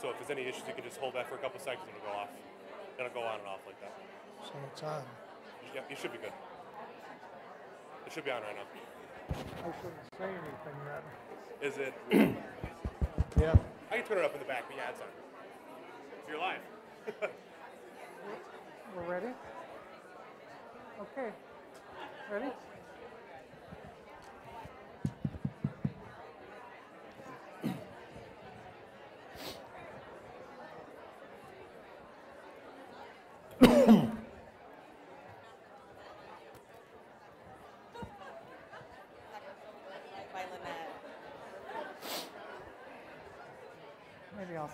So if there's any issues, you can just hold that for a couple seconds and it'll go off. It'll go on and off like that. So it's on. Yep, you should be good. It should be on right now. I shouldn't say anything then. Is it? Yeah. I can turn it up in the back, but yeah, it's on. So you're live. We're ready? Okay. Ready? Maybe I'll.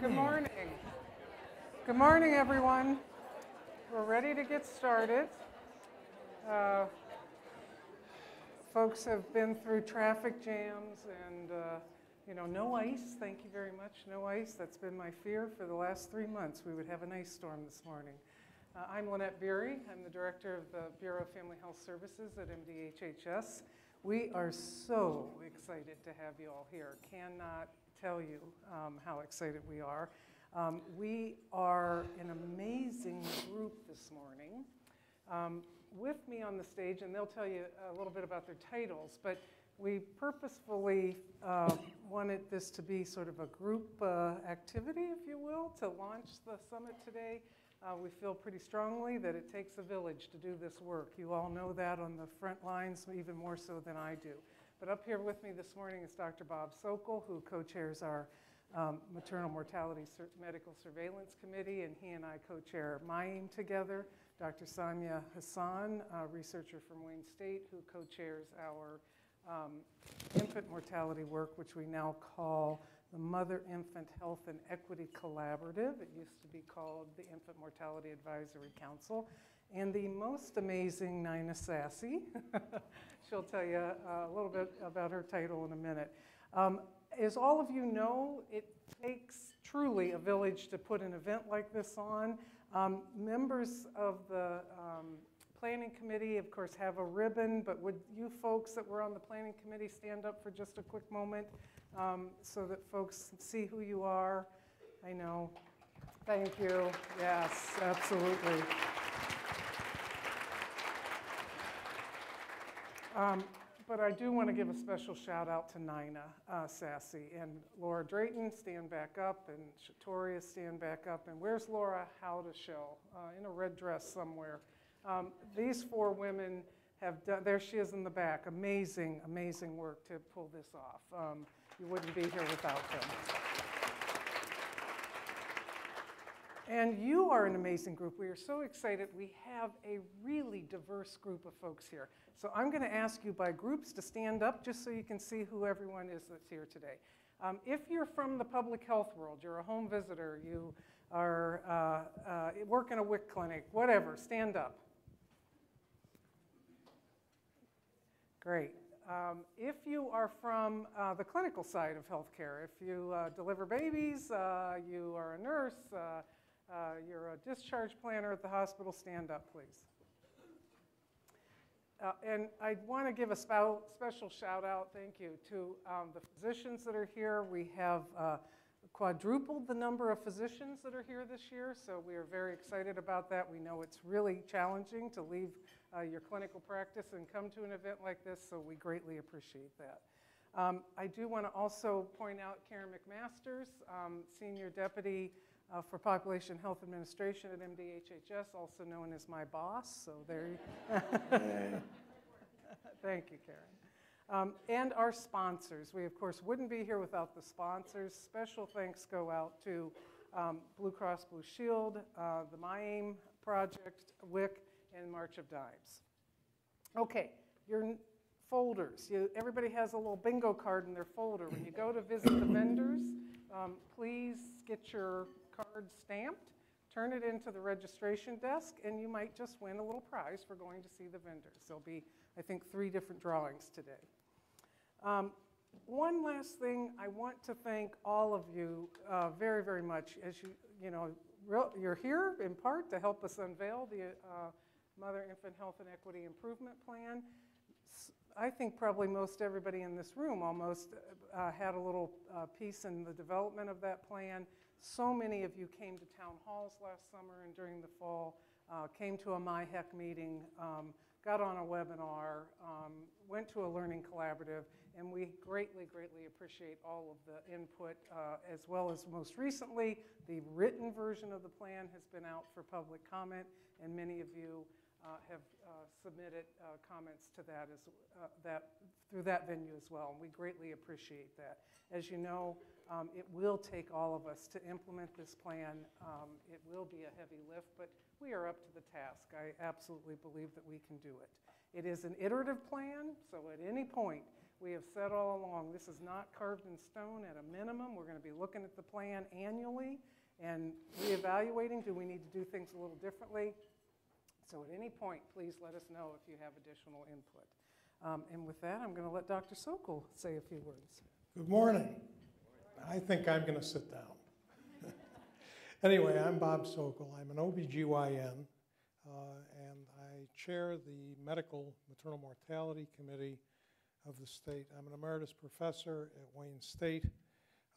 Good morning. Good morning, everyone. We're ready to get started. Folks have been through traffic jams and, no ice. Thank you very much. No ice. That's been my fear for the last 3 months. We would have an ice storm this morning. I'm Lynette Beery. I'm the director of the Bureau of Family Health Services at MD HHS. We are so excited to have you all here. Cannot tell you how excited we are. We are an amazing group this morning. With me on the stage, and they'll tell you a little bit about their titles, but we purposefully wanted this to be sort of a group activity, if you will, to launch the summit today. We feel pretty strongly that it takes a village to do this work. You all know that on the front lines, even more so than I do. But up here with me this morning is Dr. Bob Sokol, who co-chairs our Maternal Mortality Medical Surveillance Committee, and he and I co-chair MIAM together. Dr. Sanya Hassan, a researcher from Wayne State, who co-chairs our infant mortality work, which we now call the Mother-Infant Health and Equity Collaborative. It used to be called the Infant Mortality Advisory Council. And the most amazing Nina Sassy. She'll tell you a little bit about her title in a minute. As all of you know, it takes truly a village to put an event like this on. Members of the planning committee, of course, have a ribbon, but would you folks that were on the planning committee stand up for just a quick moment so that folks see who you are? I know. Thank you. Yes, absolutely. But I do want to give a special shout out to Nina Sassy and Laura Drayton, stand back up, and Shatoria, stand back up. And where's Laura Howdeshell? In a red dress somewhere. These four women have done, there she is in the back, amazing, amazing work to pull this off. You wouldn't be here without them. And you are an amazing group. We are so excited. We have a really diverse group of folks here. So I'm going to ask you by groups to stand up just so you can see who everyone is that's here today. If you're from the public health world, you're a home visitor, you are work in a WIC clinic, whatever, stand up. Great. If you are from the clinical side of healthcare, if you deliver babies, you are a nurse, you're a discharge planner at the hospital, stand up, please. And I want to give a special shout out, thank you, to the physicians that are here. We have quadrupled the number of physicians that are here this year, so we are very excited about that. We know it's really challenging to leave your clinical practice and come to an event like this, so we greatly appreciate that. I do want to also point out Karen McMasters, Senior Deputy for Population Health Administration at MD HHS, also known as my boss, so there you Thank you, Karen. And our sponsors. We, of course, wouldn't be here without the sponsors. Special thanks go out to Blue Cross Blue Shield, the MIAM Project, WIC, and March of Dimes. Okay, your folders. Everybody has a little bingo card in their folder. When you go to visit the vendors, please get your card stamped, turn it into the registration desk, and you might just win a little prize for going to see the vendors. There'll be, I think, 3 different drawings today. One last thing, I want to thank all of you very, very much. As you're here in part to help us unveil the Mother Infant Health and Equity Improvement Plan. I think probably most everybody in this room almost had a little piece in the development of that plan. So many of you came to town halls last summer and during the fall, came to a MyHEC meeting, got on a webinar, went to a learning collaborative, and we greatly, greatly appreciate all of the input, as well as most recently, the written version of the plan has been out for public comment, and many of you have submitted comments to that, through that venue as well, and we greatly appreciate that. As you know, it will take all of us to implement this plan. It will be a heavy lift, but we are up to the task. I absolutely believe that we can do it. It is an iterative plan, so at any point, we have said all along, this is not carved in stone. At a minimum, we're going to be looking at the plan annually and reevaluating, do we need to do things a little differently? So at any point, please let us know if you have additional input. And with that, I'm going to let Dr. Sokol say a few words. Good morning. I think I'm going to sit down. Anyway, I'm Bob Sokol. I'm an OBGYN, and I chair the Medical Maternal Mortality Committee of the state. I'm an emeritus professor at Wayne State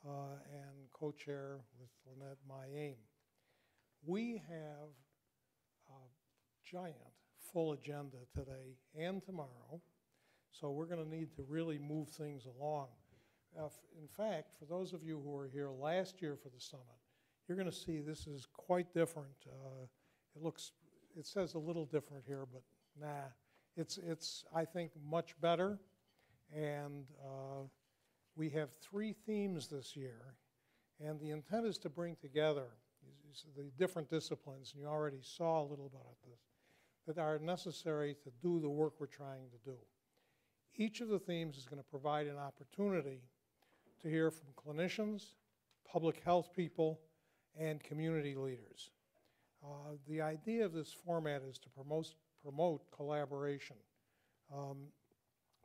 and co-chair with Lynette Mayame. We have a giant full agenda today and tomorrow, so we're going to need to really move things along. In fact, for those of you who were here last year for the summit, you're going to see this is quite different. It says a little different here, but nah, it's I think much better. And we have 3 themes this year, and the intent is to bring together the different disciplines, and you already saw a little bit of this, that are necessary to do the work we're trying to do. Each of the themes is going to provide an opportunity to hear from clinicians, public health people, and community leaders. The idea of this format is to promote collaboration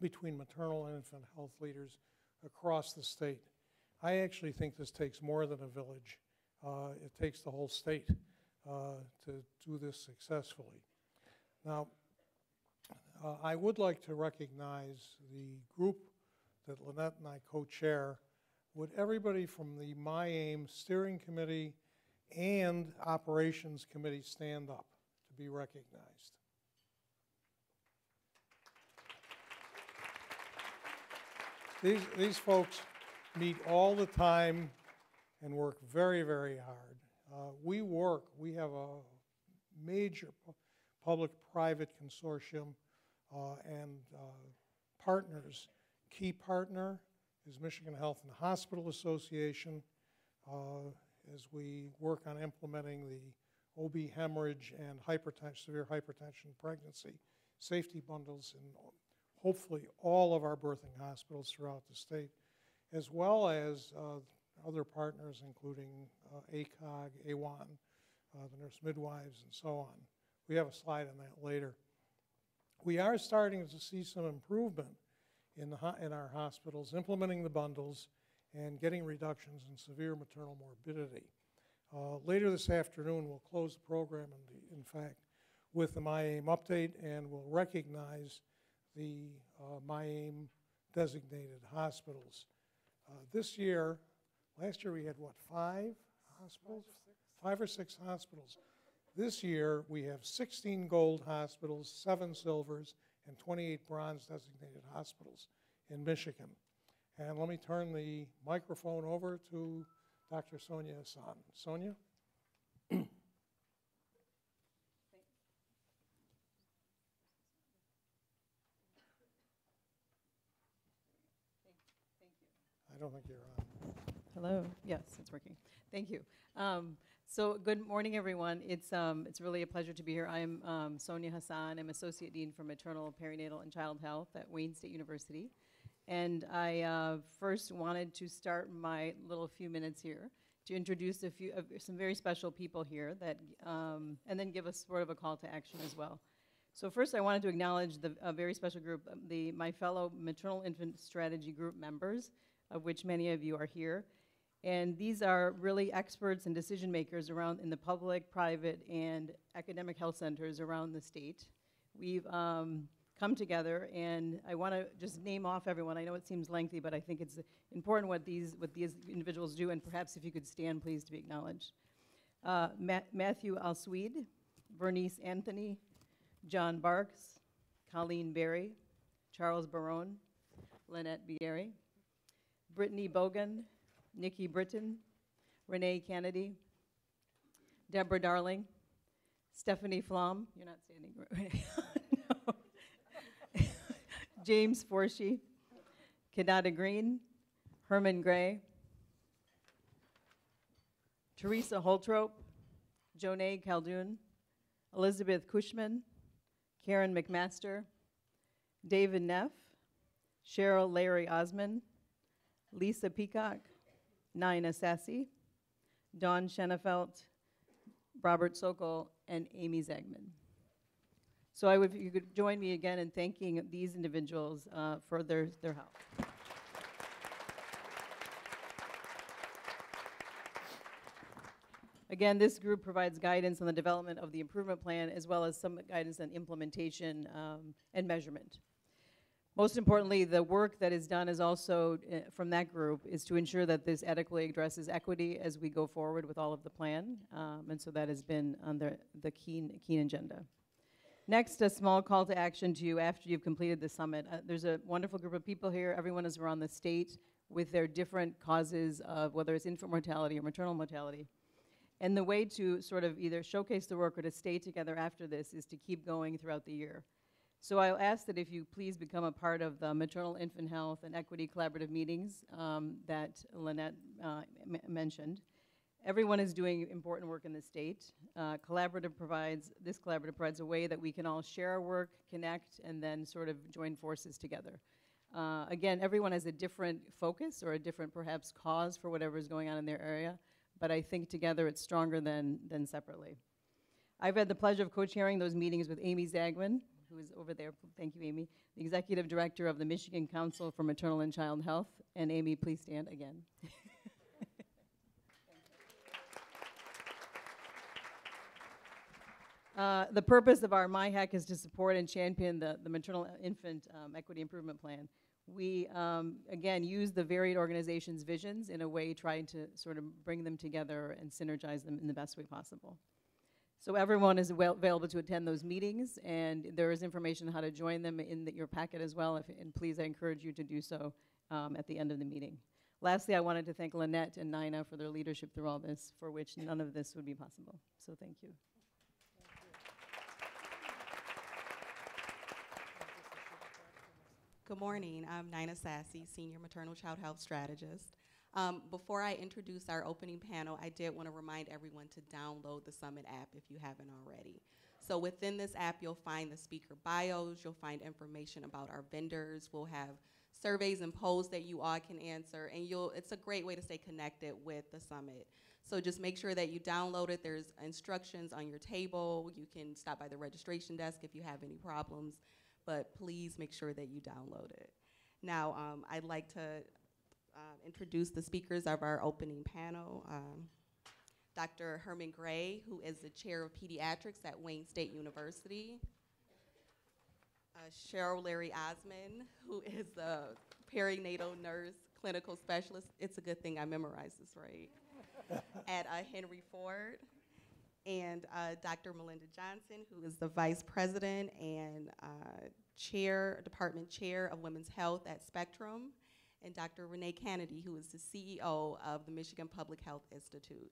between maternal and infant health leaders across the state. I actually think this takes more than a village. It takes the whole state to do this successfully. Now, I would like to recognize the group that Lynette and I co-chair. Would everybody from the MyAIM Steering Committee and Operations Committee stand up to be recognized? These folks meet all the time and work very, very hard. We have a major public-private consortium and partners. Key partner is Michigan Health and Hospital Association as we work on implementing the OB hemorrhage and severe hypertension pregnancy safety bundles in hopefully all of our birthing hospitals throughout the state, as well as other partners including ACOG, AWAN, the nurse midwives, and so on. We have a slide on that later. We are starting to see some improvement in our hospitals, implementing the bundles and getting reductions in severe maternal morbidity. Later this afternoon, we'll close the program, in fact, with the MyAIM update, and we'll recognize the MyAIM designated hospitals. Last year we had, what, 5 hospitals? 5 or 6 hospitals. This year we have 16 gold hospitals, 7 silvers, and 28 bronze designated hospitals in Michigan. And let me turn the microphone over to Dr. Sonia Hassan. Sonia? I don't think you're on. Hello. Yes, it's working. Thank you. So good morning, everyone. It's really a pleasure to be here. I'm Sonia Hassan. I'm Associate Dean for Maternal, Perinatal, and Child Health at Wayne State University. And I first wanted to start my little few minutes here to introduce some very special people here that, and then give us sort of a call to action as well. So first, I wanted to acknowledge a very special group, my fellow Maternal Infant Strategy Group members, of which many of you are here. And these are really experts and decision makers around in the public, private, and academic health centers around the state. We've come together, and I want to just name off everyone. I know it seems lengthy, but I think it's important what these individuals do, and perhaps if you could stand, please, to be acknowledged. Matthew Alsweed, Bernice Anthony, John Barks, Colleen Berry, Charles Barone, Lynette Bieri, Brittany Bogan, Nikki Britton, Renee Kennedy, Deborah Darling, Stephanie Flom, you're not standing, Renee. No. James Forshee, Kadada Green, Herman Gray, Teresa Holtrope, Jonay Caldoun, Elizabeth Cushman, Karen McMaster, David Neff, Cheryl Larry Osman, Lisa Peacock, Nina Sassy, Dawn Schenefelt, Robert Sokol, and Amy Zagman. So if you could join me again in thanking these individuals for their help. Again, this group provides guidance on the development of the improvement plan, as well as some guidance on implementation and measurement. Most importantly, the work that is done is also, from that group, is to ensure that this adequately addresses equity as we go forward with all of the plan, and so that has been on the keen agenda. Next, a small call to action to you after you've completed the summit. There's a wonderful group of people here. Everyone is around the state with their different causes of whether it's infant mortality or maternal mortality. And the way to sort of either showcase the work or to stay together after this is to keep going throughout the year. So I'll ask that if you please become a part of the Maternal Infant Health and Equity Collaborative meetings that Lynette mentioned. Everyone is doing important work in the state. This collaborative provides a way that we can all share our work, connect, and then sort of join forces together. Again, everyone has a different focus or a different perhaps cause for whatever is going on in their area, but I think together it's stronger than separately. I've had the pleasure of co-chairing those meetings with Amy Zagman, who is over there. Thank you, Amy, the Executive Director of the Michigan Council for Maternal and Child Health. And Amy, please stand again. The purpose of our MIHAC is to support and champion the Maternal Infant Equity Improvement Plan. We, again, use the varied organizations' visions in a way trying to sort of bring them together and synergize them in the best way possible. So everyone is available to attend those meetings, and there is information on how to join them in your packet as well, and please, I encourage you to do so at the end of the meeting. Lastly, I wanted to thank Lynette and Nina for their leadership through all this, for which none of this would be possible. So thank you. Good morning. I'm Nina Sassy, Senior Maternal Child Health Strategist. Before I introduce our opening panel, I did want to remind everyone to download the Summit app if you haven't already. So within this app, you'll find the speaker bios, you'll find information about our vendors, we'll have surveys and polls that you all can answer, and it's a great way to stay connected with the Summit. So just make sure that you download it. There's instructions on your table. You can stop by the registration desk if you have any problems, but please make sure that you download it. Now, I'd like to introduce the speakers of our opening panel. Dr. Herman Gray, who is the Chair of Pediatrics at Wayne State University. Cheryl Larry Osman, who is the perinatal nurse, clinical specialist. It's a good thing I memorized this right. At Henry Ford. And Dr. Melinda Johnson, who is the Vice President and Department Chair of Women's Health at Spectrum, and Dr. Renee Kennedy, who is the CEO of the Michigan Public Health Institute.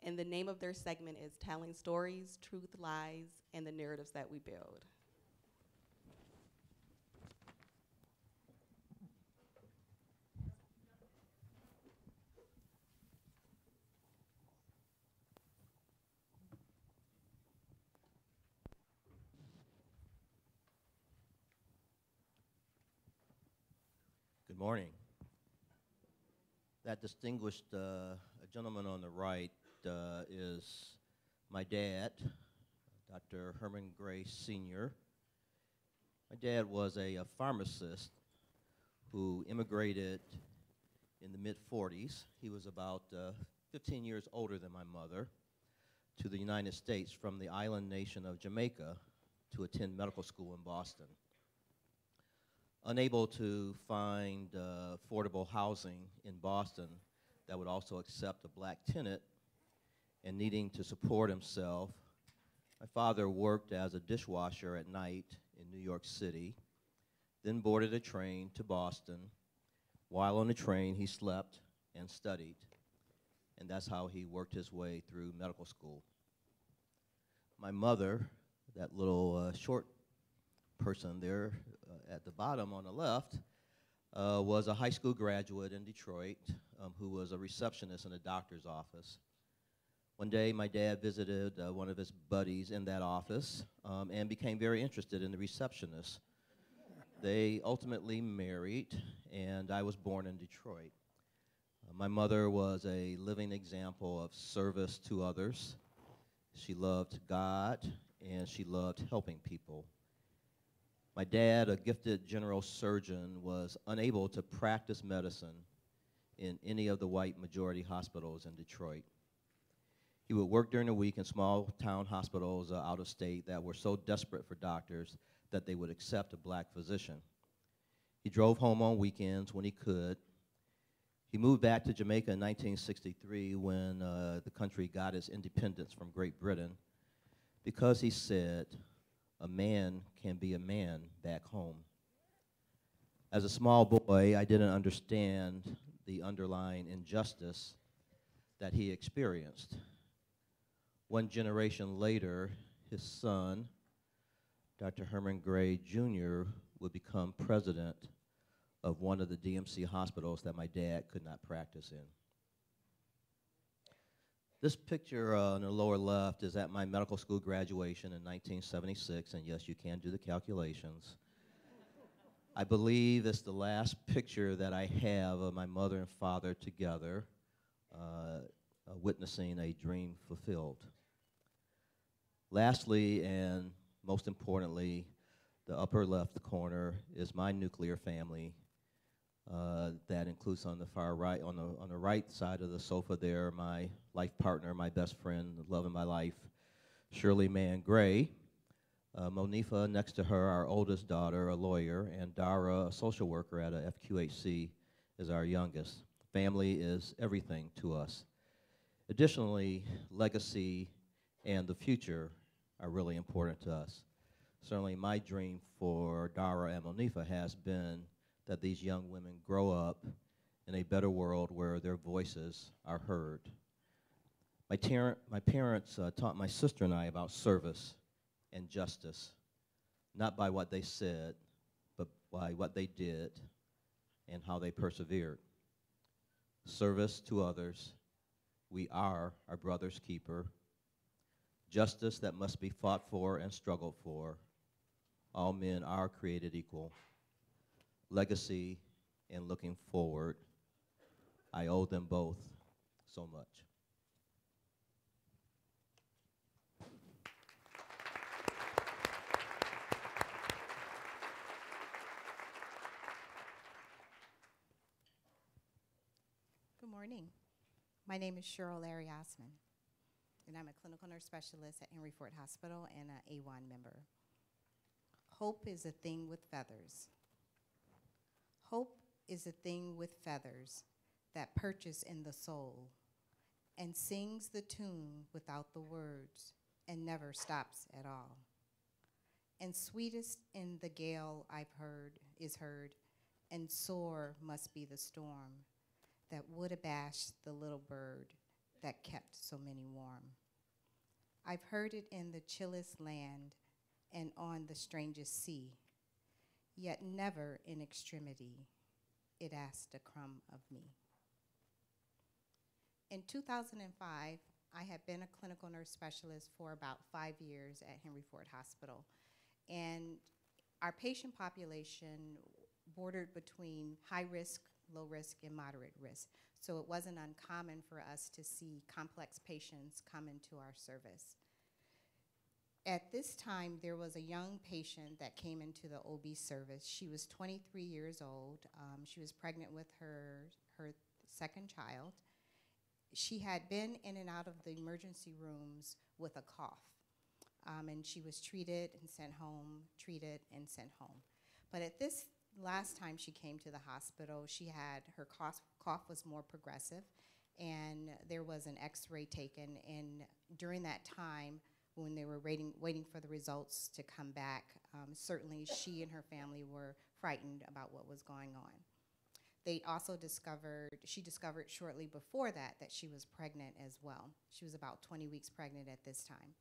And the name of their segment is Telling Stories, Truth, Lies, and the Narratives That We Build. Good morning. That distinguished gentleman on the right is my dad, Dr. Herman Gray Sr. My dad was a pharmacist who immigrated in the mid-40s. He was about 15 years older than my mother, to the United States from the island nation of Jamaica to attend medical school in Boston. Unable to find affordable housing in Boston that would also accept a black tenant and needing to support himself, my father worked as a dishwasher at night in New York City, then boarded a train to Boston. While on the train, he slept and studied, and that's how he worked his way through medical school. My mother, that little short person there at the bottom on the left, was a high school graduate in Detroit who was a receptionist in a doctor's office. One day, my dad visited one of his buddies in that office and became very interested in the receptionist. They ultimately married, and I was born in Detroit. My mother was a living example of service to others. She loved God, and she loved helping people. My dad, a gifted general surgeon, was unable to practice medicine in any of the white majority hospitals in Detroit. He would work during the week in small town hospitals out of state that were so desperate for doctors that they would accept a black physician. He drove home on weekends when he could. He moved back to Jamaica in 1963 when the country got its independence from Great Britain because he said, a man can be a man back home. As a small boy, I didn't understand the underlying injustice that he experienced. One generation later, his son, Dr. Herman Gray Jr., would become president of one of the DMC hospitals that my dad could not practice in. This picture on the lower left is at my medical school graduation in 1976, and yes, you can do the calculations. I believe it's the last picture that I have of my mother and father together, witnessing a dream fulfilled. Lastly, and most importantly, the upper left corner is my nuclear family. That includes on the far right, on the right side of the sofa there, my life partner, my best friend, the love of my life, Shirley Mann Gray. Monifa next to her, our oldest daughter, a lawyer, and Dara, a social worker at a FQHC, is our youngest. Family is everything to us. Additionally, legacy and the future are really important to us. Certainly my dream for Dara and Monifa has been that these young women grow up in a better world where their voices are heard. My parents taught my sister and I about service and justice, not by what they said, but by what they did and how they persevered. Service to others, we are our brother's keeper. Justice that must be fought for and struggled for. All men are created equal. Legacy and looking forward. I owe them both so much. Good morning. My name is Cheryl Larry Osman, and I'm a clinical nurse specialist at Henry Ford Hospital and an A1 member. Hope is a thing with feathers. Hope is a thing with feathers that perches in the soul and sings the tune without the words and never stops at all. And sweetest in the gale I've heard is heard, and sore must be the storm that would abash the little bird that kept so many warm. I've heard it in the chillest land and on the strangest sea, yet never in extremity it asked a crumb of me. In 2005, I had been a clinical nurse specialist for about 5 years at Henry Ford Hospital, and our patient population bordered between high risk, low risk, and moderate risk. So it wasn't uncommon for us to see complex patients come into our service. At this time, there was a young patient that came into the OB service. She was 23 years old. She was pregnant with her second child. She had been in and out of the emergency rooms with a cough. And she was treated and sent home, treated and sent home. But at this last time she came to the hospital, she had her cough was more progressive, and there was an X-ray taken. And during that time, when they were waiting for the results to come back, certainly she and her family were frightened about what was going on. They also she discovered shortly before that she was pregnant as well. She was about 20 weeks pregnant at this time.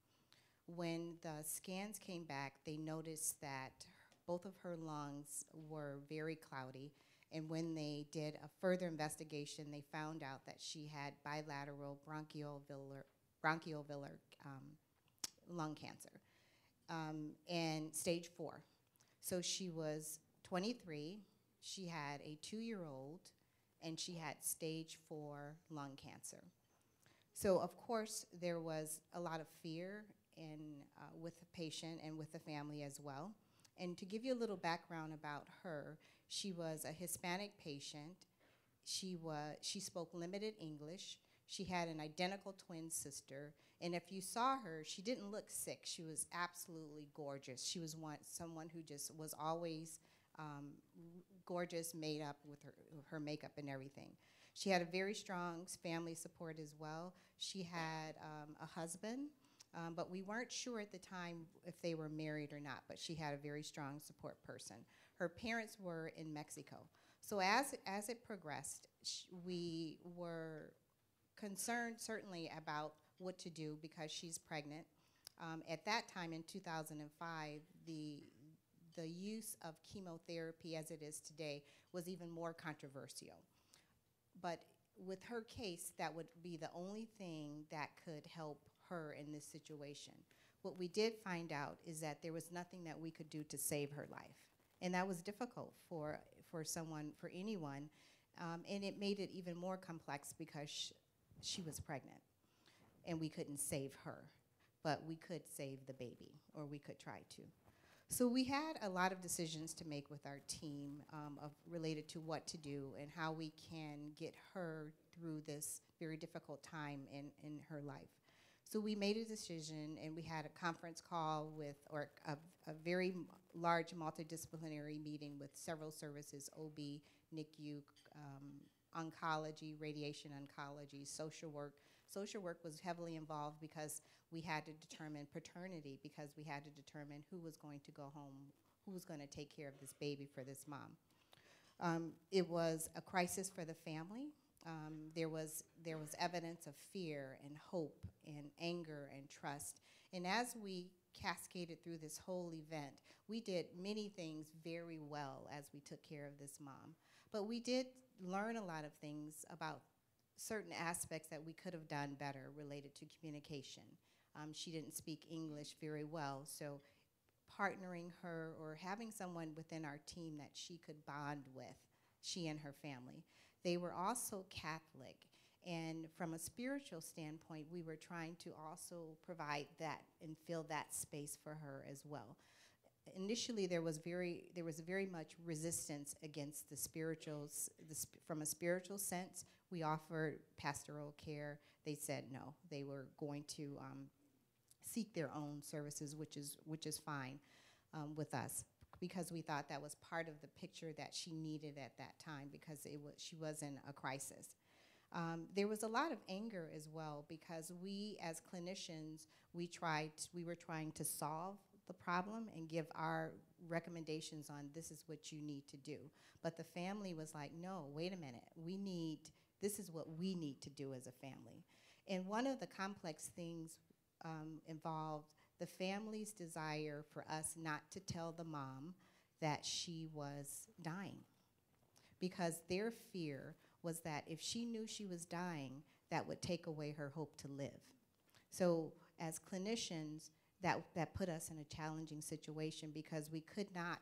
When the scans came back, they noticed that both of her lungs were very cloudy, and when they did a further investigation, they found out that she had bilateral bronchioalveolar lung cancer, and stage 4. So she was 23, she had a 2-year-old, and she had stage 4 lung cancer. So of course there was a lot of fear with the patient and with the family as well. And to give you a little background about her, she was a Hispanic patient. She spoke limited English. She had an identical twin sister. And if you saw her, she didn't look sick. She was absolutely gorgeous. She was someone who just was always gorgeous, made up with her makeup and everything. She had a very strong family support as well. She had a husband, but we weren't sure at the time if they were married or not, but she had a very strong support person. Her parents were in Mexico. So as it progressed, we were concerned certainly about what to do because she's pregnant. At that time in 2005, the use of chemotherapy as it is today was even more controversial. But with her case, that would be the only thing that could help her in this situation. What we did find out is that there was nothing that we could do to save her life. And that was difficult for anyone. And it made it even more complex because she was pregnant and we couldn't save her, but we could save the baby, or we could try to. So we had a lot of decisions to make with our team related to what to do and how we can get her through this very difficult time in her life. So we made a decision, and we had a conference call or a very large multidisciplinary meeting with several services: OB, NICU, oncology, radiation oncology, social work. Social work was heavily involved because we had to determine paternity, because we had to determine who was going to go home, who was going to take care of this baby for this mom. It was a crisis for the family. There was evidence of fear and hope and anger and trust. And as we cascaded through this whole event, we did many things very well as we took care of this mom. But we did learn a lot of things about certain aspects that we could have done better related to communication. She didn't speak English very well, so partnering her or having someone within our team that she could bond with, she and her family. They were also Catholic, and from a spiritual standpoint, we were trying to also provide that and fill that space for her as well. Initially, there was very much resistance against the spirituals. From a spiritual sense, we offered pastoral care. They said no. They were going to seek their own services, which is fine with us, because we thought that was part of the picture that she needed at that time, because she was in a crisis. There was a lot of anger as well, because we as clinicians, we were trying to solve the problem and give our recommendations on this is what you need to do. But the family was like, no, wait a minute, this is what we need to do as a family. And one of the complex things involved the family's desire for us not to tell the mom that she was dying, because their fear was that if she knew she was dying, that would take away her hope to live. So as clinicians, that put us in a challenging situation, because we could not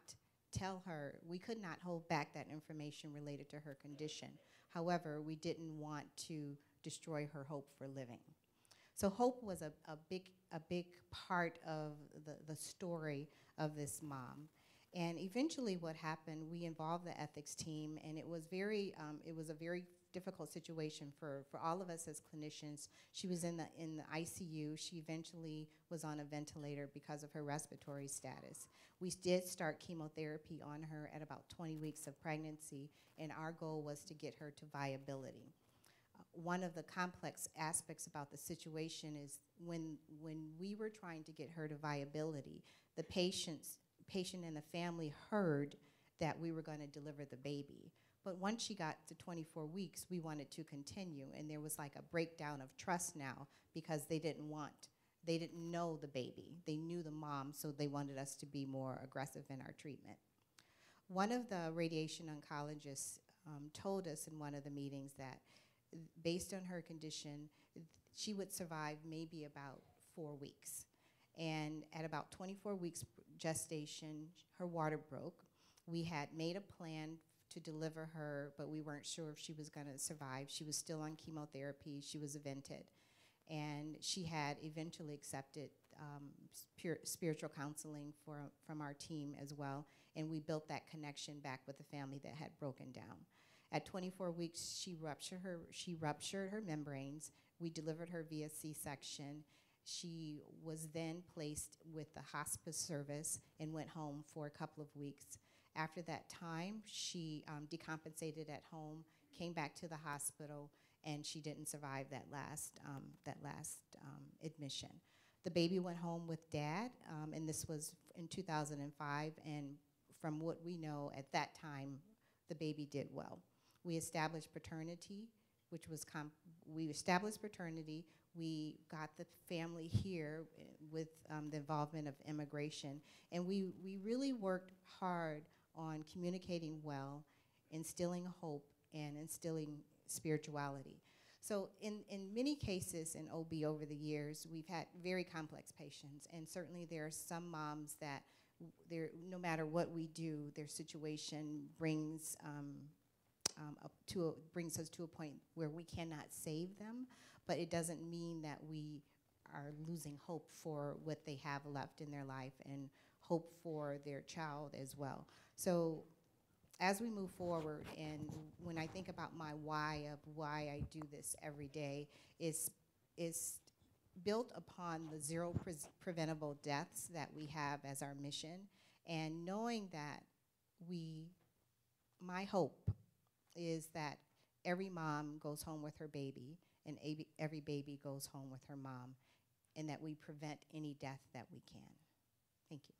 tell her, we could not hold back that information related to her condition. However, we didn't want to destroy her hope for living. So hope was a big part of the story of this mom. And eventually what happened, we involved the ethics team, and it was a very difficult situation for all of us as clinicians. She was in the ICU. She eventually was on a ventilator because of her respiratory status. We did start chemotherapy on her at about 20 weeks of pregnancy, and our goal was to get her to viability. One of the complex aspects about the situation is when we were trying to get her to viability, the patient and the family heard that we were going to deliver the baby. But once she got to 24 weeks, we wanted to continue, and there was like a breakdown of trust now because they didn't know the baby. They knew the mom, so they wanted us to be more aggressive in our treatment. One of the radiation oncologists told us in one of the meetings that based on her condition, she would survive maybe about 4 weeks. And at about 24 weeks gestation, her water broke. We had made a plan to deliver her, but we weren't sure if she was going to survive. She was still on chemotherapy. She was vented. And she had eventually accepted spiritual counseling from our team as well. And we built that connection back with the family that had broken down. At 24 weeks, she ruptured her membranes. We delivered her via C-section. She was then placed with the hospice service and went home for a couple of weeks. After that time, she decompensated at home, came back to the hospital, and she didn't survive that last admission. The baby went home with Dad, and this was in 2005, and from what we know at that time, the baby did well. We established paternity, we got the family here with the involvement of immigration, and we really worked hard on communicating well, instilling hope, and instilling spirituality. So in many cases in OB over the years, we've had very complex patients, and certainly there are some moms that no matter what we do, their situation brings us to a point where we cannot save them, but it doesn't mean that we are losing hope for what they have left in their life and hope for their child as well. So as we move forward, and when I think about my why of why I do this every day, is built upon the zero preventable deaths that we have as our mission, and knowing that my hope is that every mom goes home with her baby, and every baby goes home with her mom, and that we prevent any death that we can. Thank you.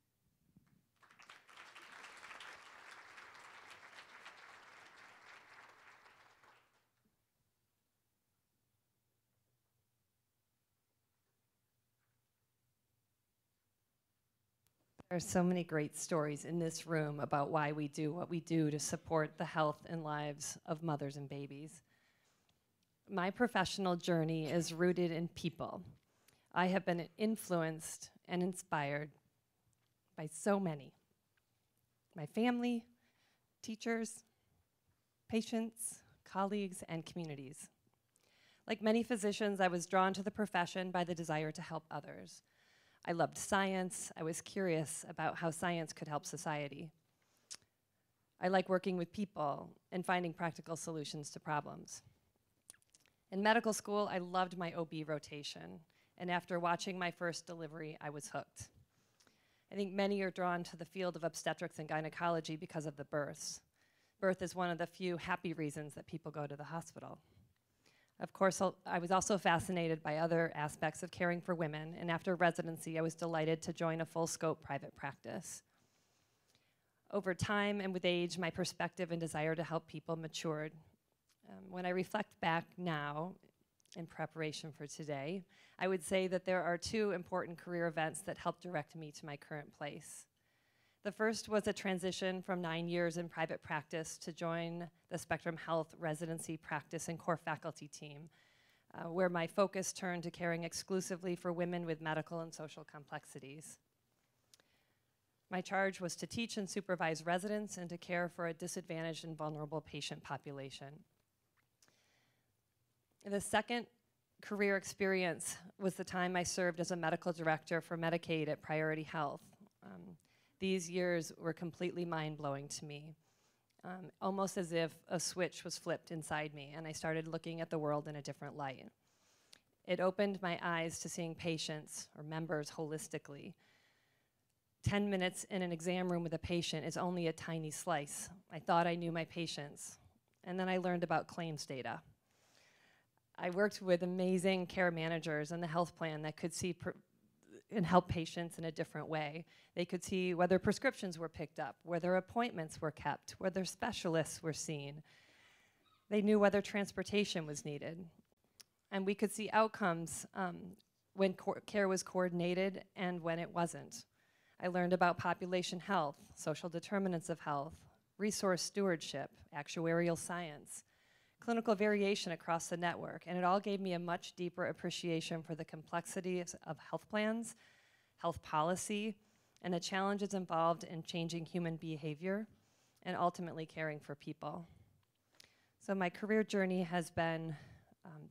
There are so many great stories in this room about why we do what we do to support the health and lives of mothers and babies. My professional journey is rooted in people. I have been influenced and inspired by so many. My family, teachers, patients, colleagues, and communities. Like many physicians, I was drawn to the profession by the desire to help others. I loved science. I was curious about how science could help society. I like working with people and finding practical solutions to problems. In medical school, I loved my OB rotation, and after watching my first delivery, I was hooked. I think many are drawn to the field of obstetrics and gynecology because of the births. Birth is one of the few happy reasons that people go to the hospital. Of course, I was also fascinated by other aspects of caring for women, and after residency, I was delighted to join a full-scope private practice. Over time and with age, my perspective and desire to help people matured. When I reflect back now, in preparation for today, I would say that there are two important career events that helped direct me to my current place. The first was a transition from 9 years in private practice to join the Spectrum Health residency practice and core faculty team, where my focus turned to caring exclusively for women with medical and social complexities. My charge was to teach and supervise residents and to care for a disadvantaged and vulnerable patient population. The second career experience was the time I served as a medical director for Medicaid at Priority Health. These years were completely mind-blowing to me. almost as if a switch was flipped inside me and I started looking at the world in a different light. It opened my eyes to seeing patients or members holistically. 10 minutes in an exam room with a patient is only a tiny slice. I thought I knew my patients, and then I learned about claims data. I worked with amazing care managers in the health plan that could see and help patients in a different way. They could see whether prescriptions were picked up, whether appointments were kept, whether specialists were seen. They knew whether transportation was needed. And we could see outcomes when care was coordinated and when it wasn't. I learned about population health, social determinants of health, resource stewardship, actuarial science, clinical variation across the network, and it all gave me a much deeper appreciation for the complexities of health plans, health policy, and the challenges involved in changing human behavior and ultimately caring for people. So my career journey has been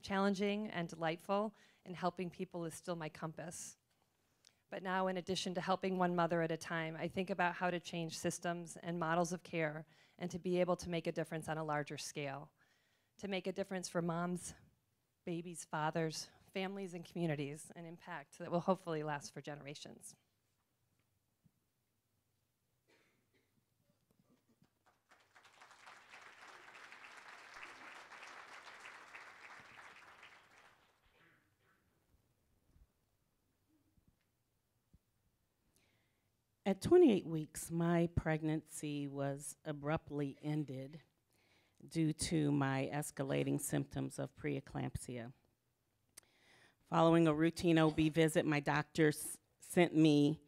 challenging and delightful, and helping people is still my compass. But now, in addition to helping one mother at a time, I think about how to change systems and models of care and to be able to make a difference on a larger scale, to make a difference for moms, babies, fathers, families, and communities, an impact that will hopefully last for generations. At 28 weeks, my pregnancy was abruptly ended due to my escalating symptoms of preeclampsia. Following a routine OB visit, my doctor sent me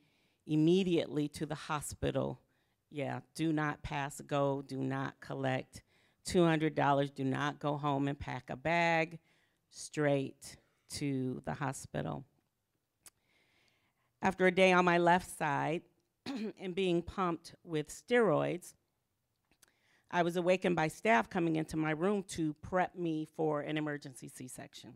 immediately to the hospital. Yeah, do not pass go, do not collect $200, do not go home and pack a bag, straight to the hospital. After a day on my left side, and being pumped with steroids, I was awakened by staff coming into my room to prep me for an emergency C-section.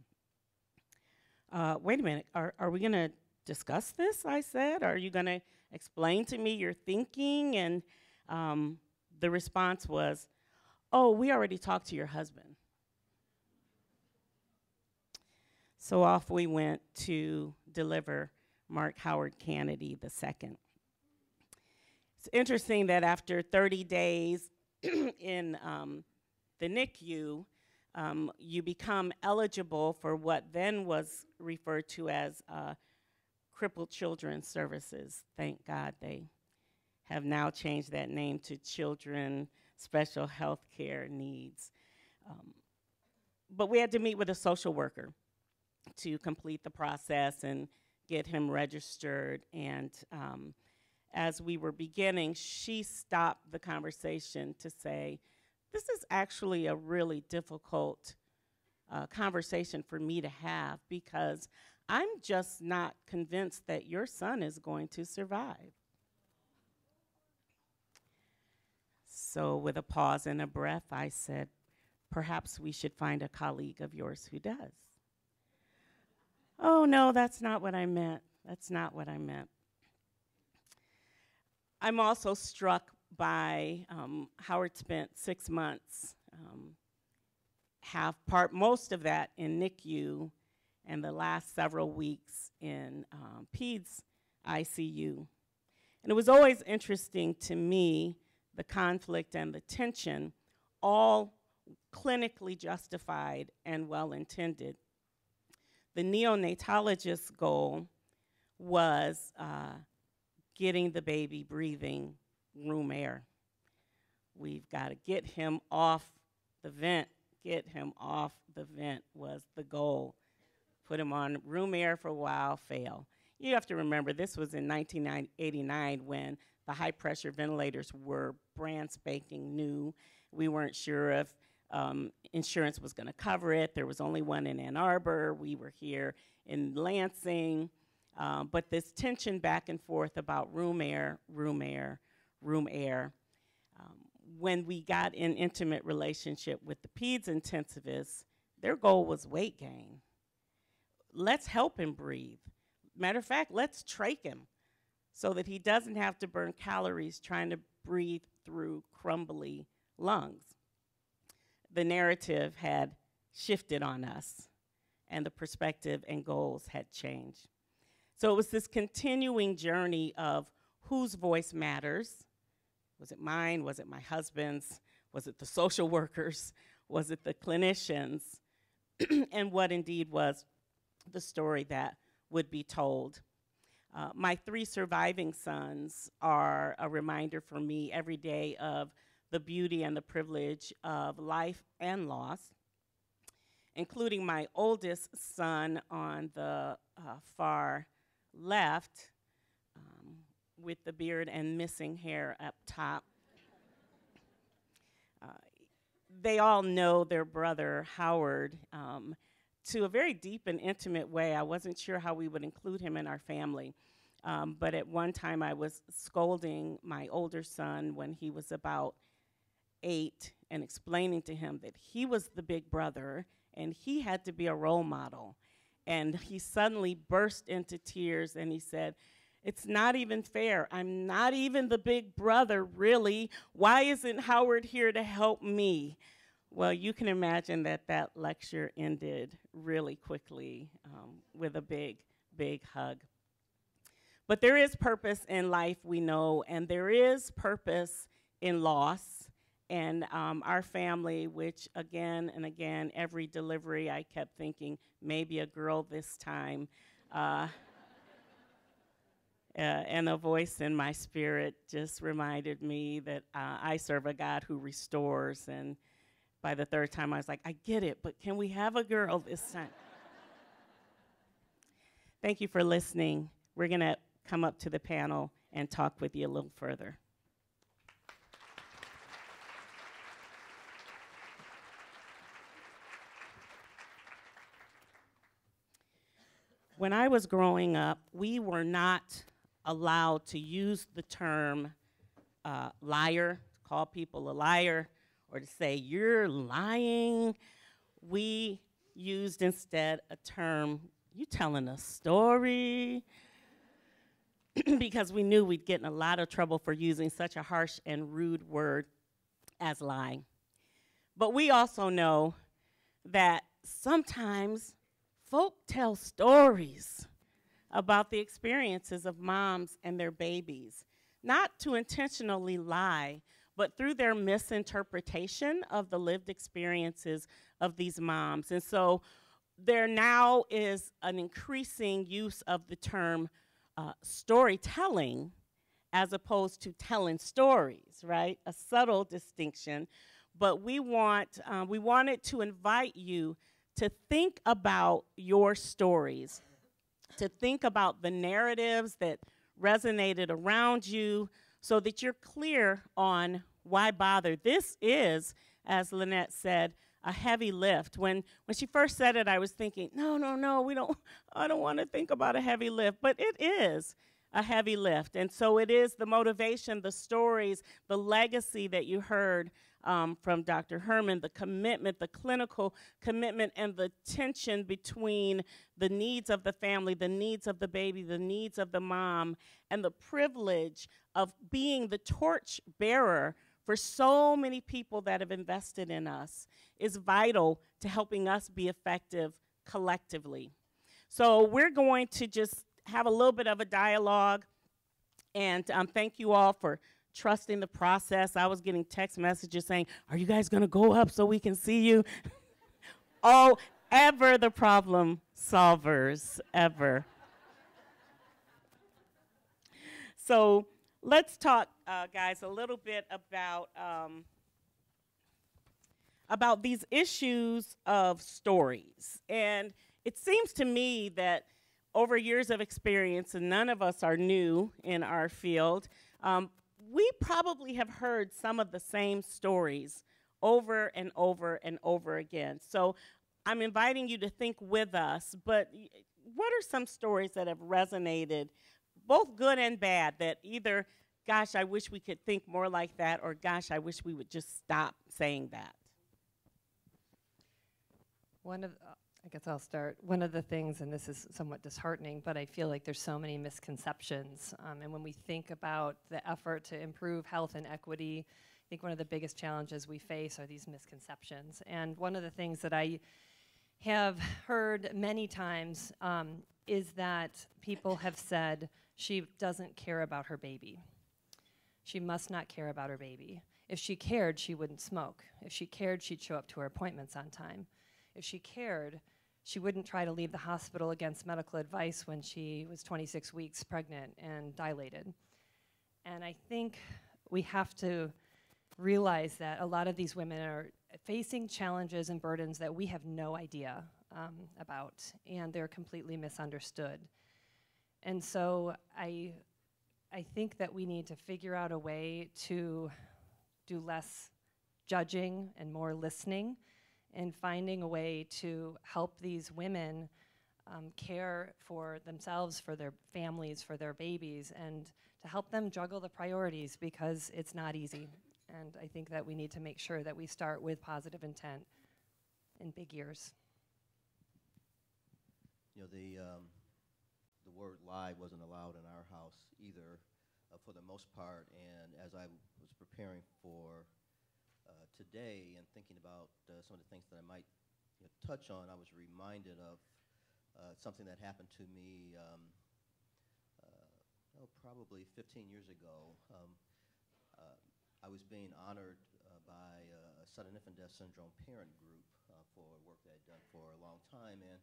Wait a minute, are we gonna discuss this, I said? Are you gonna explain to me your thinking? And the response was, oh, we already talked to your husband. So off we went to deliver Mark Howard Kennedy II. It's interesting that after 30 days in the NICU, you become eligible for what then was referred to as Crippled Children's Services. Thank God they have now changed that name to Children Special Health Care Needs. But we had to meet with a social worker to complete the process and get him registered. And as we were beginning, she stopped the conversation to say, this is actually a really difficult conversation for me to have because I'm just not convinced that your son is going to survive. So with a pause and a breath, I said, perhaps we should find a colleague of yours who does. Oh, no, that's not what I meant. That's not what I meant. I'm also struck by Howard spent 6 months, most of that in NICU, and the last several weeks in PEDS ICU. And it was always interesting to me, the conflict and the tension, all clinically justified and well-intended. The neonatologist's goal was getting the baby breathing room air. We've got to get him off the vent. Get him off the vent was the goal. Put him on room air for a while, fail. You have to remember, this was in 1989 when the high-pressure ventilators were brand spanking new. We weren't sure if insurance was going to cover it. There was only one in Ann Arbor. We were here in Lansing. But this tension back and forth about room air, room air, room air. When we got in intimate relationship with the PEDS intensivists, their goal was weight gain. Let's help him breathe. Matter of fact, let's trach him so that he doesn't have to burn calories trying to breathe through crumbly lungs. The narrative had shifted on us, and the perspective and goals had changed. So it was this continuing journey of whose voice matters. Was it mine? Was it my husband's? Was it the social workers? Was it the clinicians? And what indeed was the story that would be told. My 3 surviving sons are a reminder for me every day of the beauty and the privilege of life and loss, including my oldest son on the far left, with the beard and missing hair up top. They all know their brother, Howard, to a very deep and intimate way. I wasn't sure how we would include him in our family. But at one time I was scolding my older son when he was about 8 and explaining to him that he was the big brother and he had to be a role model. And he suddenly burst into tears and he said, "It's not even fair. I'm not even the big brother, really. Why isn't Howard here to help me?" Well, you can imagine that that lecture ended really quickly with a big, big hug. But there is purpose in life, we know, and there is purpose in loss. And our family, which again and again, every delivery, I kept thinking, maybe a girl this time. And a voice in my spirit just reminded me that I serve a God who restores. And by the 3rd time, I was like, I get it, but can we have a girl this time? Thank you for listening. We're going to come up to the panel and talk with you a little further. When I was growing up, we were not allowed to use the term liar, call people a liar, or to say, "You're lying." We used instead a term, "You telling a story," because we knew we'd get in a lot of trouble for using such a harsh and rude word as lying. But we also know that sometimes folk tell stories about the experiences of moms and their babies, not to intentionally lie, but through their misinterpretation of the lived experiences of these moms. And so there now is an increasing use of the term storytelling as opposed to telling stories, right? A subtle distinction. But we wanted to invite you to think about your stories, to think about the narratives that resonated around you so that you're clear on why bother. This is, as Lynette said, a heavy lift. When she first said it, I was thinking, no, I don't want to think about a heavy lift, but it is a heavy lift. And so it is the motivation, the stories, the legacy that you heard from Dr. Herman, the commitment, the clinical commitment, and the tension between the needs of the family, the needs of the baby, the needs of the mom, and the privilege of being the torch bearer for so many people that have invested in us is vital to helping us be effective collectively. So we're going to just have a little bit of a dialogue, and thank you all for trusting the process. I was getting text messages saying, "Are you guys going to go up so we can see you?" Oh, ever the problem solvers, ever. So let's talk, guys, a little bit about these issues of stories. And it seems to me that over years of experience, and none of us are new in our field, we probably have heard some of the same stories over and over and over again. So I'm inviting you to think with us, but what are some stories that have resonated, both good and bad, that either, gosh, I wish we could think more like that, or gosh, I wish we would just stop saying that? I guess I'll start. One of the things, and this is somewhat disheartening, but I feel like there's so many misconceptions. And when we think about the effort to improve health and equity think one of the biggest challenges we face are these misconceptions. And one of the things that I have heard many times is that people have said she doesn't care about her baby. She must not care about her baby. If she cared, she wouldn't smoke. If she cared, she'd show up to her appointments on time. If she cared, she wouldn't try to leave the hospital against medical advice when she was 26 weeks pregnant and dilated. And I think we have to realize that a lot of these women are facing challenges and burdens that we have no idea about, and they're completely misunderstood. And so I think that we need to figure out a way to do less judging and more listening, and finding a way to help these women care for themselves, for their families, for their babies, and to help them juggle the priorities, because it's not easy. And I think that we need to make sure that we start with positive intent in big years. You know, the word lie wasn't allowed in our house either, for the most part. And as I was preparing for today and thinking about some of the things that I might touch on, I was reminded of something that happened to me probably 15 years ago. I was being honored by a sudden infant death syndrome parent group for work that I'd done for a long time, and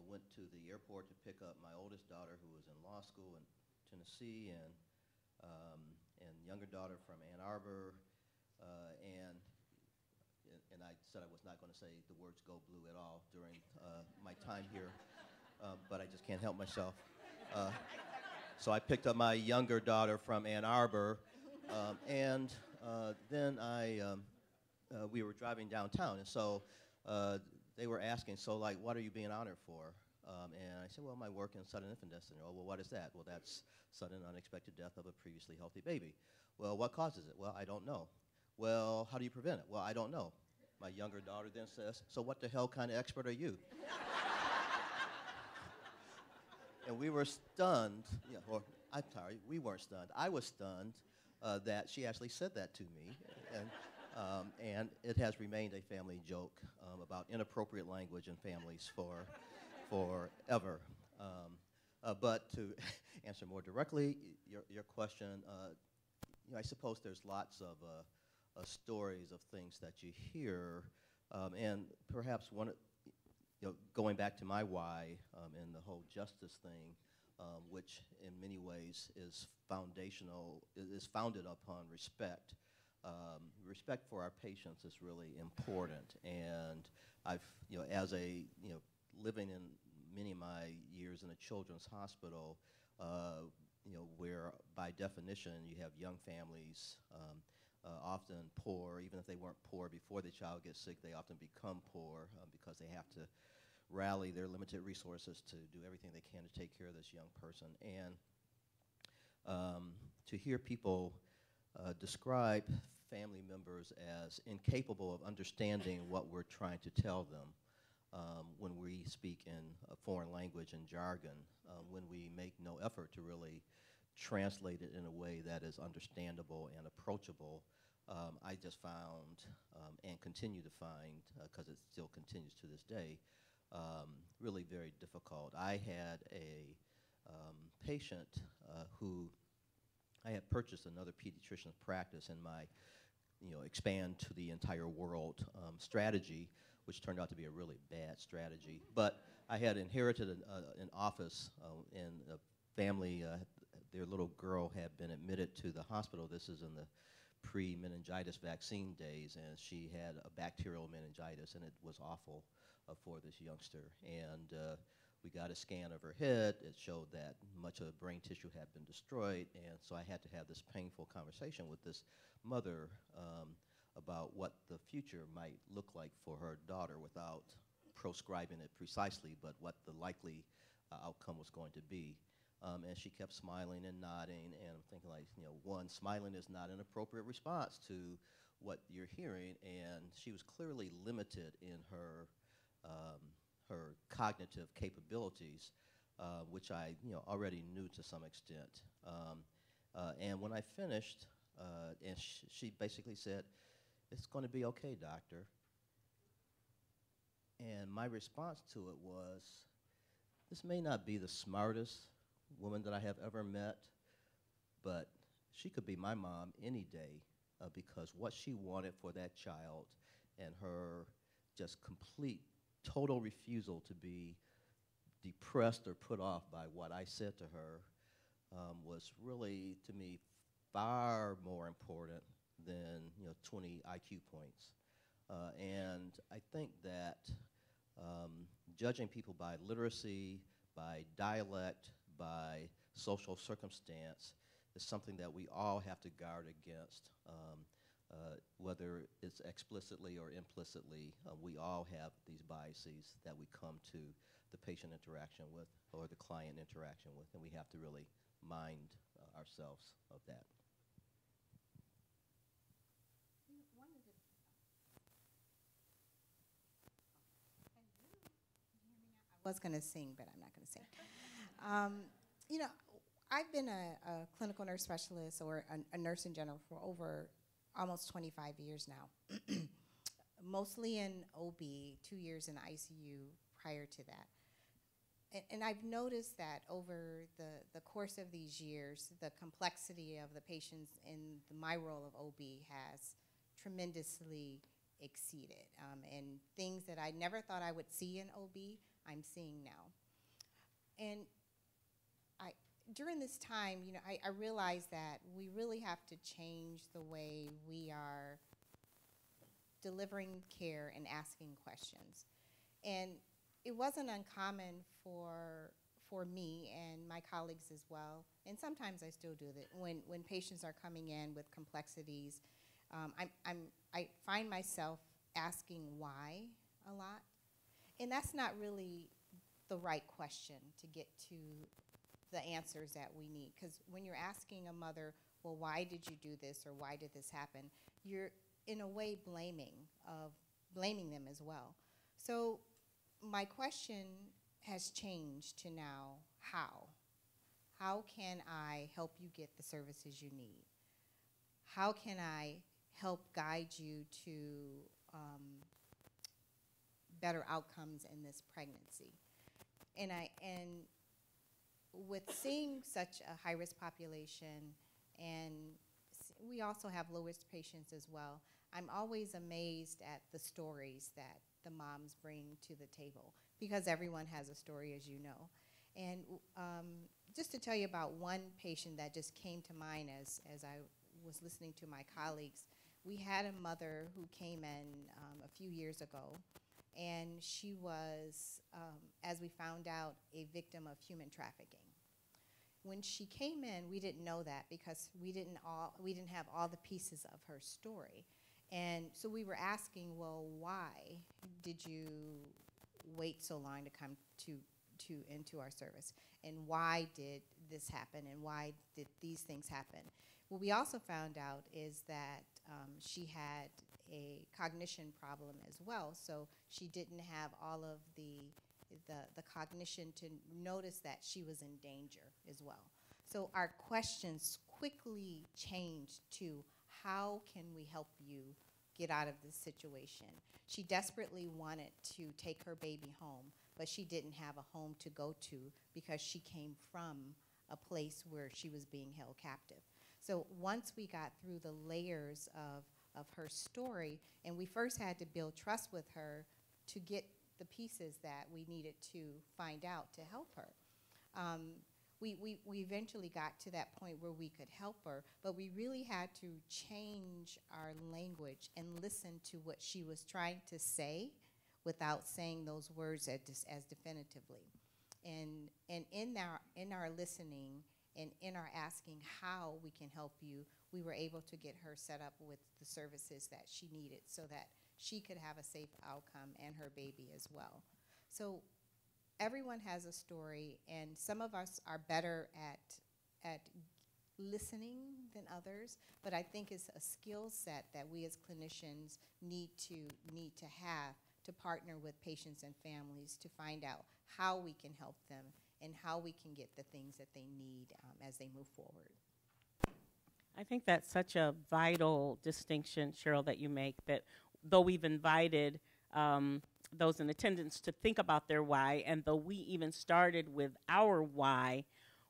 went to the airport to pick up my oldest daughter, who was in law school in Tennessee, and younger daughter from Ann Arbor, and I said I was not going to say the words "go blue" at all during my time here, but I just can't help myself. So I picked up my younger daughter from Ann Arbor, and then we were driving downtown, and so they were asking, so like, what are you being honored for? And I said, well, my work in sudden infant death syndrome. Oh, well, what is that? Well, that's sudden unexpected death of a previously healthy baby. Well, what causes it? Well, I don't know. Well, how do you prevent it? Well, I don't know. My younger daughter then says, so what the hell kind of expert are you? And we were stunned, or I'm sorry, we weren't stunned. I was stunned that she actually said that to me. And it has remained a family joke about inappropriate language in families forever. But to answer more directly your question, I suppose there's lots of stories of things that you hear, and perhaps one, going back to my why and the whole justice thing, which in many ways is foundational, is founded upon respect. Respect for our patients is really important, and I've, as a, living in many of my years in a children's hospital, where by definition you have young families, often poor. Even if they weren't poor before the child gets sick, they often become poor because they have to rally their limited resources to do everything they can to take care of this young person. And to hear people describe family members as incapable of understanding what we're trying to tell them when we speak in a foreign language and jargon, when we make no effort to really translate it in a way that is understandable and approachable, I just found and continue to find, because it still continues to this day, really very difficult. I had a patient who I had purchased another pediatrician's practice in my expand to the entire world strategy, which turned out to be a really bad strategy. But I had inherited an office in a family. Their little girl had been admitted to the hospital. This is in the pre-meningitis vaccine days, and she had a bacterial meningitis, and it was awful for this youngster. And we got a scan of her head. It showed that much of the brain tissue had been destroyed, and so I had to have this painful conversation with this mother about what the future might look like for her daughter without proscribing it precisely, but what the likely outcome was going to be. And she kept smiling and nodding, and I'm thinking, like, one, smiling is not an appropriate response to what you're hearing, and she was clearly limited in her her cognitive capabilities, which I already knew to some extent. And when I finished, And she basically said, "It's going to be okay, doctor." And my response to it was, this may not be the smartest woman that I have ever met, but she could be my mom any day, because what she wanted for that child and her just complete, total refusal to be depressed or put off by what I said to her was really, to me, far more important than 20 IQ points. And I think that judging people by literacy, by dialect, by social circumstance is something that we all have to guard against. Whether it's explicitly or implicitly, we all have these biases that we come to the patient interaction with or the client interaction with, and we have to really mind ourselves of that. I was going to sing, but I'm not going to sing. You know, I've been a clinical nurse specialist or a nurse in general for over almost 25 years now, mostly in OB, 2 years in ICU prior to that. And I've noticed that over the course of these years, the complexity of the patients in my role of OB has tremendously exceeded. And things that I never thought I would see in OB, I'm seeing now. And during this time, I realized that we really have to change the way we are delivering care and asking questions. And it wasn't uncommon for me and my colleagues as well, and sometimes I still do that, when patients are coming in with complexities, I find myself asking why a lot. And that's not really the right question to get to the answers that we need. Because when you're asking a mother, well, why did you do this or why did this happen, you're in a way blaming them as well. So my question has changed to now, how? How can I help you get the services you need? How can I help guide you to better outcomes in this pregnancy? And with seeing such a high-risk population, and we also have low-risk patients as well, I'm always amazed at the stories that the moms bring to the table, because everyone has a story, as you know. And just to tell you about one patient that just came to mind as I was listening to my colleagues, we had a mother who came in a few years ago, and she was, as we found out, a victim of human trafficking. When she came in, we didn't know that because we didn't have all the pieces of her story. And so we were asking, well, why did you wait so long to come into our service? And why did this happen? And why did these things happen? What we also found out is that she had a cognition problem as well. So she didn't have all of the cognition to notice that she was in danger as well. So our questions quickly changed to, how can we help you get out of this situation? She desperately wanted to take her baby home, but she didn't have a home to go to because she came from a place where she was being held captive. So once we got through the layers of her story, and we first had to build trust with her to get the pieces that we needed to find out to help her. We eventually got to that point where we could help her, but we really had to change our language and listen to what she was trying to say without saying those words as definitively. And in our listening and in our asking how we can help you, we were able to get her set up with the services that she needed so that she could have a safe outcome and her baby as well. So everyone has a story, and some of us are better at listening than others, but I think it's a skill set that we as clinicians need to have to partner with patients and families to find out how we can help them and how we can get the things that they need as they move forward. I think that's such a vital distinction, Cheryl, that you make, that though we've invited those in attendance to think about their why, and though we even started with our why,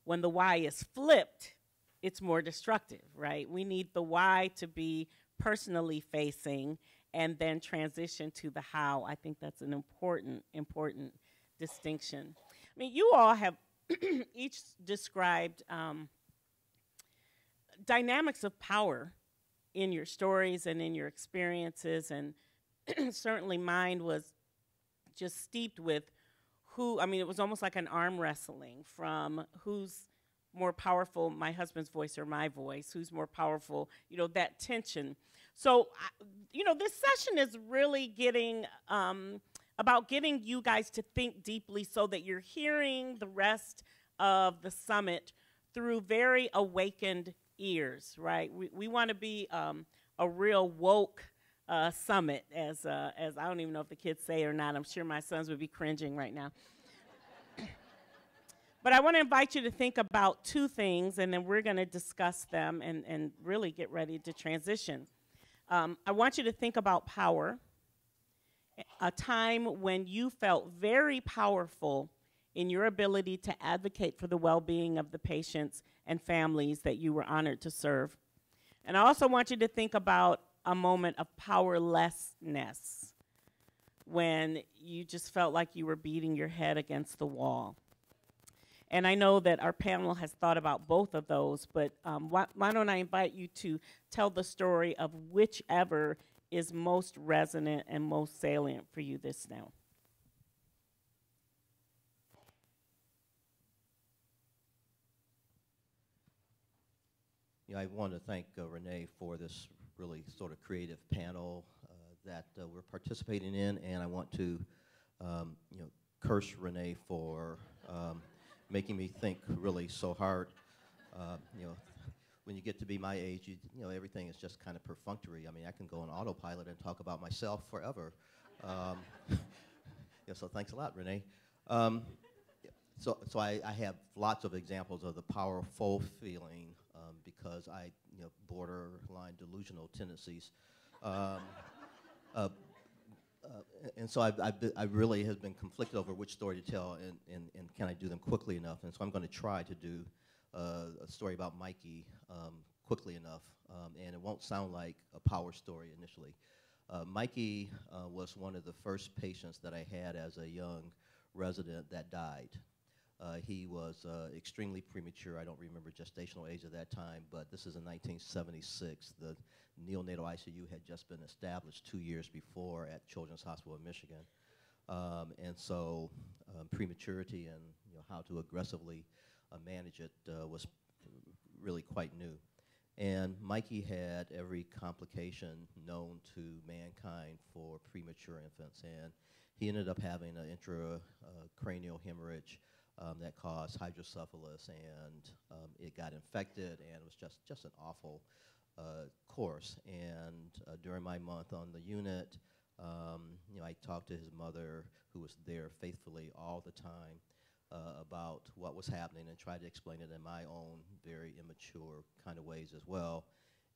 when the why is flipped, it's more destructive, right? We need the why to be personally facing and then transition to the how. I think that's an important distinction. I mean, you all have each described dynamics of power in your stories and in your experiences, and certainly mine was just steeped with it was almost like an arm wrestling from who's more powerful, my husband's voice or my voice, who's more powerful, that tension. So, this session is really getting about getting you guys to think deeply so that you're hearing the rest of the summit through very awakened ears, right? We want to be a real woke summit, as I don't even know if the kids say or not. I'm sure my sons would be cringing right now. But I want to invite you to think about two things, and then we're going to discuss them and really get ready to transition. I want you to think about power, a time when you felt very powerful in your ability to advocate for the well-being of the patients and families that you were honored to serve. And I also want you to think about a moment of powerlessness when you just felt like you were beating your head against the wall. And I know that our panel has thought about both of those, but why don't I invite you to tell the story of whichever is most resonant and most salient for you this now. I want to thank Renee for this really sort of creative panel that we're participating in, and I want to curse Renee for making me think really so hard. When you get to be my age, everything is just kind of perfunctory. I mean, I can go on autopilot and talk about myself forever. So thanks a lot, Renee. So I have lots of examples of the powerful feeling because I borderline delusional tendencies. And so I really have been conflicted over which story to tell and can I do them quickly enough. And so I'm going to try to do a story about Mikey quickly enough. And it won't sound like a power story initially. Mikey was one of the first patients that I had as a young resident that died. He was extremely premature. I don't remember gestational age at that time, but this is in 1976. The neonatal ICU had just been established 2 years before at Children's Hospital of Michigan. And so prematurity and how to aggressively manage it was really quite new. And Mikey had every complication known to mankind for premature infants. And he ended up having an intracranial hemorrhage that caused hydrocephalus, and it got infected, and it was just an awful course. And during my month on the unit, I talked to his mother, who was there faithfully all the time, about what was happening and tried to explain it in my own very immature kind of ways as well.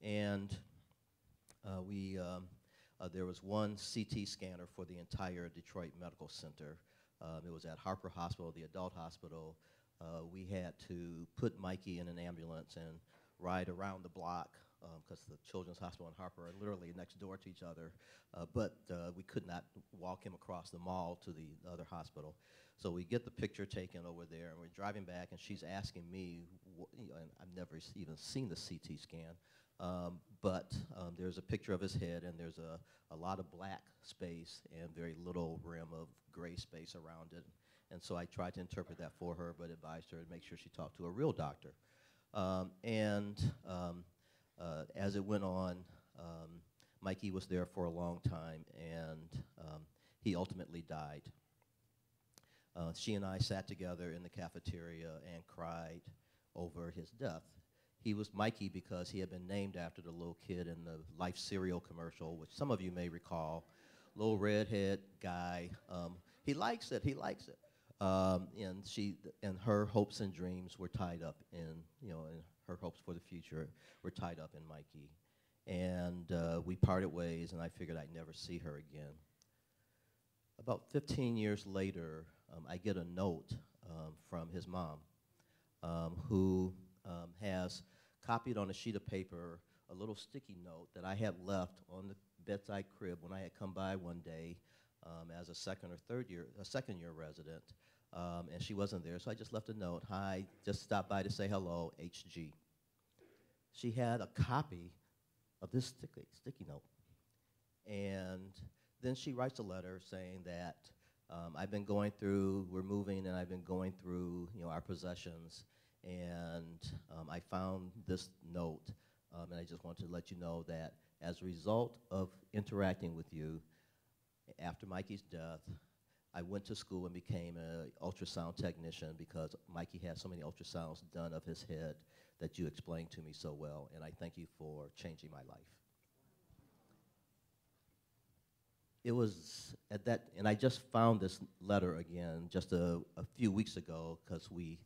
And there was one CT scanner for the entire Detroit Medical Center. It was at Harper Hospital, the adult hospital. We had to put Mikey in an ambulance and ride around the block because the Children's Hospital and Harper are literally next door to each other. But we could not walk him across the mall to the other hospital. So we get the picture taken over there, and we're driving back, and she's asking me, and I've never even seen the CT scan, but there's a picture of his head, and there's a lot of black space and very little rim of gray space around it. And so I tried to interpret that for her, but advised her to make sure she talked to a real doctor. As it went on, Mikey was there for a long time, and he ultimately died. She and I sat together in the cafeteria and cried over his death. He was Mikey because he had been named after the little kid in the Life cereal commercial, which some of you may recall. Little redhead guy. He likes it. And her hopes and dreams were tied up in her hopes for the future were tied up in Mikey. And we parted ways, and I figured I'd never see her again. About 15 years later, I get a note from his mom, who has copied on a sheet of paper a little sticky note that I had left on the bedside crib when I had come by one day as a second year resident, and she wasn't there, so I just left a note. Hi, just stopped by to say hello, HG. She had a copy of this sticky note, and then she writes a letter saying that we're moving, and I've been going through, our possessions, and I found this note, and I just wanted to let you know that as a result of interacting with you after Mikey's death, I went to school and became an ultrasound technician because Mikey had so many ultrasounds done of his head that you explained to me so well, and I thank you for changing my life. It was at that, and I just found this letter again just a few weeks ago because we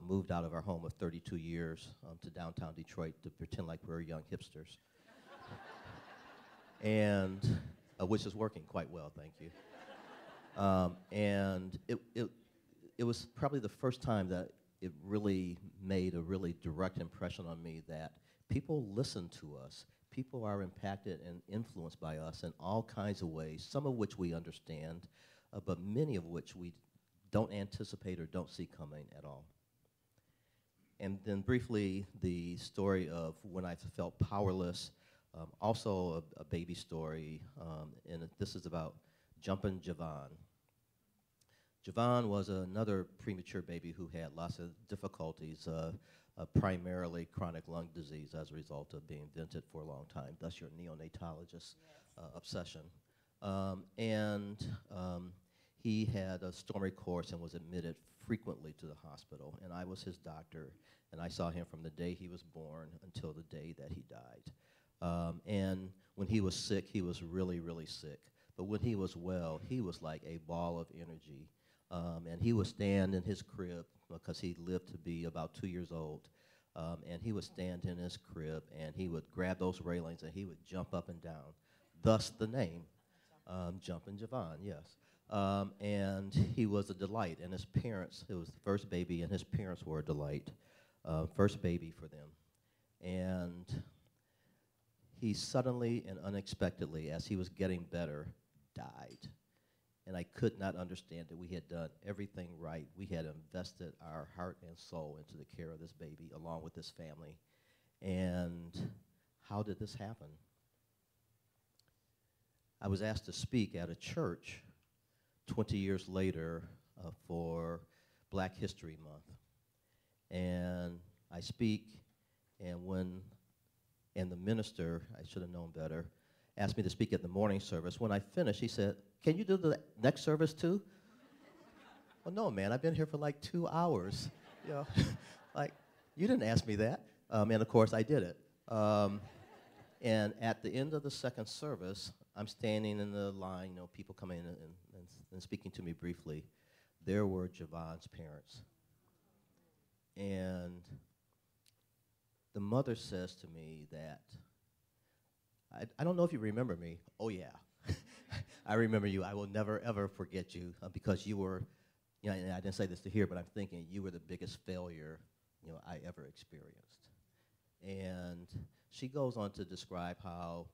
moved out of our home of 32 years to downtown Detroit to pretend like we're young hipsters. And which is working quite well, thank you. And it was probably the first time that it really made a really direct impression on me that people listen to us. People are impacted and influenced by us in all kinds of ways, some of which we understand, but many of which we don't anticipate or don't see coming at all. And then briefly, the story of when I felt powerless, also a baby story, and this is about Jumpin' Javon. Javon was another premature baby who had lots of difficulties, primarily chronic lung disease as a result of being vented for a long time. That's your neonatologist obsession. He had a stormy course and was admitted frequently to the hospital, and I was his doctor, and I saw him from the day he was born until the day that he died. And when he was sick, he was really, really sick. But when he was well, he was like a ball of energy. And he would stand in his crib because he lived to be about 2 years old. And he would stand in his crib, and he would grab those railings, and he would jump up and down. Thus the name, Jumpin' Javon, yes. And he was a delight, and his parents, it was the first baby, and his parents were a delight. First baby for them. And he suddenly and unexpectedly, as he was getting better, died. And I could not understand it. We had done everything right. We had invested our heart and soul into the care of this baby along with his family. And how did this happen? I was asked to speak at a church 20 years later for Black History Month. And I speak, and the minister, I should have known better, asked me to speak at the morning service. When I finished, he said, "Can you do the next service too?" Well, no, man, I've been here for like 2 hours. Like, you didn't ask me that. And of course, I did it. And at the end of the second service, I'm standing in the line, people coming in and speaking to me briefly. There were Javon's parents. And the mother says to me that, I don't know if you remember me. Oh, yeah. I remember you. I will never, ever forget you because you were, and I didn't say this to hear, but I'm thinking you were the biggest failure, I ever experienced. And she goes on to describe how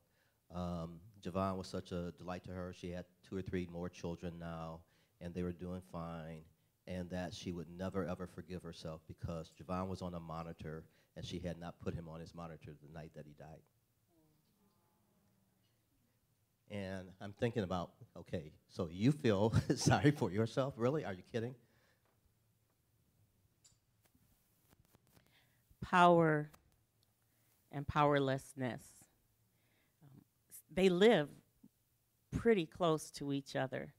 Javon was such a delight to her. She had 2 or 3 more children now, and they were doing fine, and that she would never, ever forgive herself because Javon was on a monitor, and she had not put him on his monitor the night that he died. And I'm thinking about, okay, so you feel sorry for yourself? Really? Are you kidding? Power and powerlessness. They live pretty close to each other.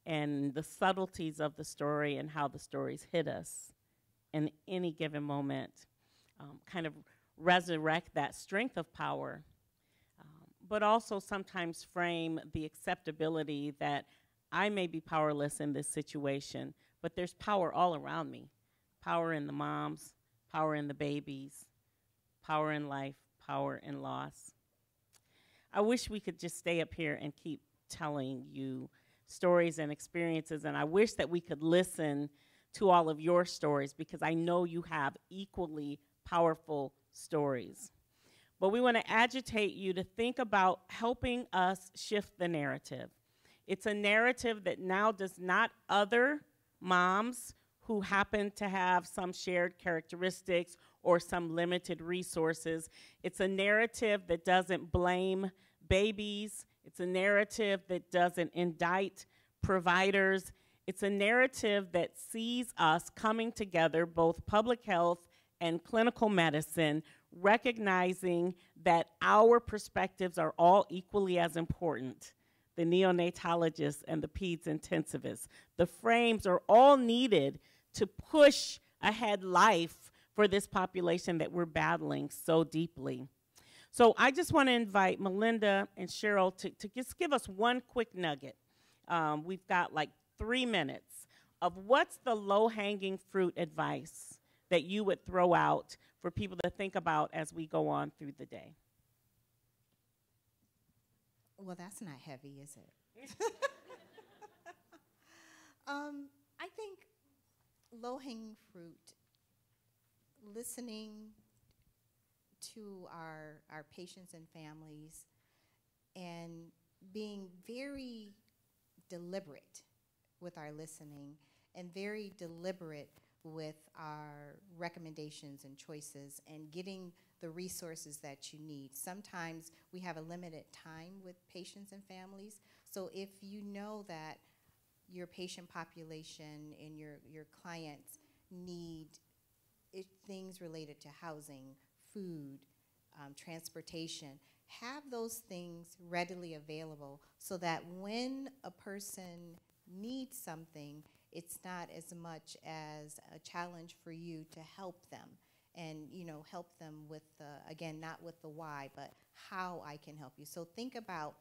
And the subtleties of the story and how the stories hit us in any given moment kind of resurrect that strength of power, but also sometimes frame the acceptability that I may be powerless in this situation, but there's power all around me. Power in the moms, power in the babies, Power in Life, Power in Loss. I wish we could just stay up here and keep telling you stories and experiences, and I wish that we could listen to all of your stories, because I know you have equally powerful stories. But we want to agitate you to think about helping us shift the narrative. It's a narrative that now does not other moms who happen to have some shared characteristics or some limited resources. It's a narrative that doesn't blame babies. It's a narrative that doesn't indict providers. It's a narrative that sees us coming together, both public health and clinical medicine, recognizing that our perspectives are all equally as important. The neonatologists and the peds intensivists. The frames are all needed to push ahead life for this population that we're battling so deeply. So I just want to invite Melinda and Cheryl to just give us one quick nugget. We've got like 3 minutes of what's the low-hanging fruit advice that you would throw out for people to think about as we go on through the day. Well, that's not heavy, is it? I think low-hanging fruit, listening to our patients and families, and being very deliberate with our listening and very deliberate with our recommendations and choices and getting the resources that you need. Sometimes we have a limited time with patients and families, so if you know that your patient population and your clients need things related to housing, food, transportation, have those things readily available so that when a person needs something, it's not as much as a challenge for you to help them and, you know, help them with the, again, not with the why, but how I can help you. So think about,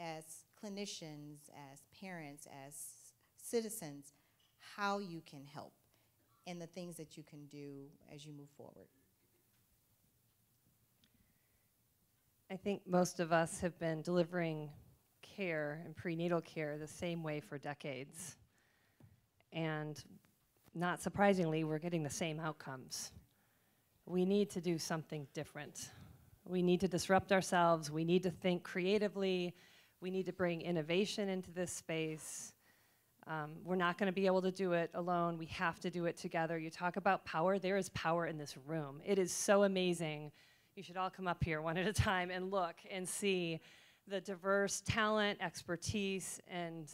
as clinicians, as parents, as citizens, how you can help and the things that you can do as you move forward. I think most of us have been delivering care and prenatal care the same way for decades. And not surprisingly, we're getting the same outcomes. We need to do something different. We need to disrupt ourselves. We need to think creatively. We need to bring innovation into this space. We're not going to be able to do it alone. We have to do it together. You talk about power. There is power in this room. It is so amazing. You should all come up here one at a time and look and see the diverse talent, expertise, and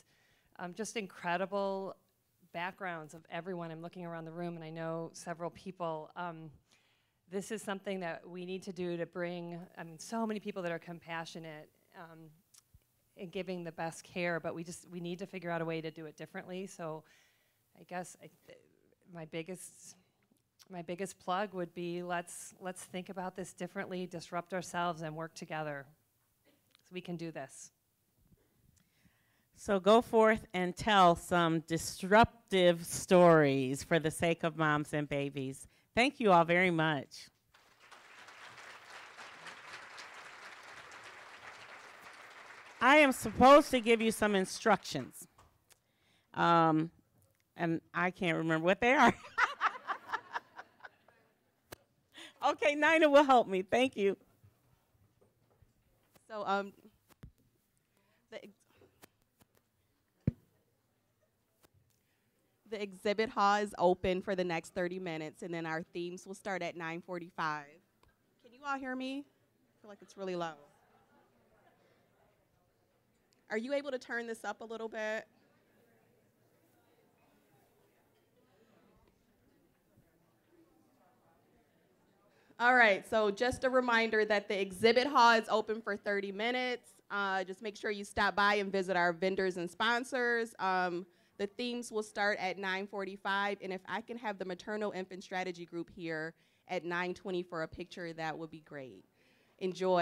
just incredible backgrounds of everyone. I'm looking around the room, and I know several people. This is something that we need to do to bring, so many people that are compassionate in giving the best care, but we need to figure out a way to do it differently. So I guess my biggest plug would be let's think about this differently, disrupt ourselves, and work together so we can do this. So go forth and tell some disruptive stories for the sake of moms and babies. Thank you all very much. I am supposed to give you some instructions, and I can't remember what they are. Okay, Nina will help me. Thank you. So the exhibit hall is open for the next 30 minutes, and then our themes will start at 9:45. Can you all hear me? I feel like it's really low. Are you able to turn this up a little bit? All right, so just a reminder that the exhibit hall is open for 30 minutes. Just make sure you stop by and visit our vendors and sponsors. The themes will start at 9:45, and if I can have the maternal infant strategy group here at 9:20 for a picture, that would be great. Enjoy.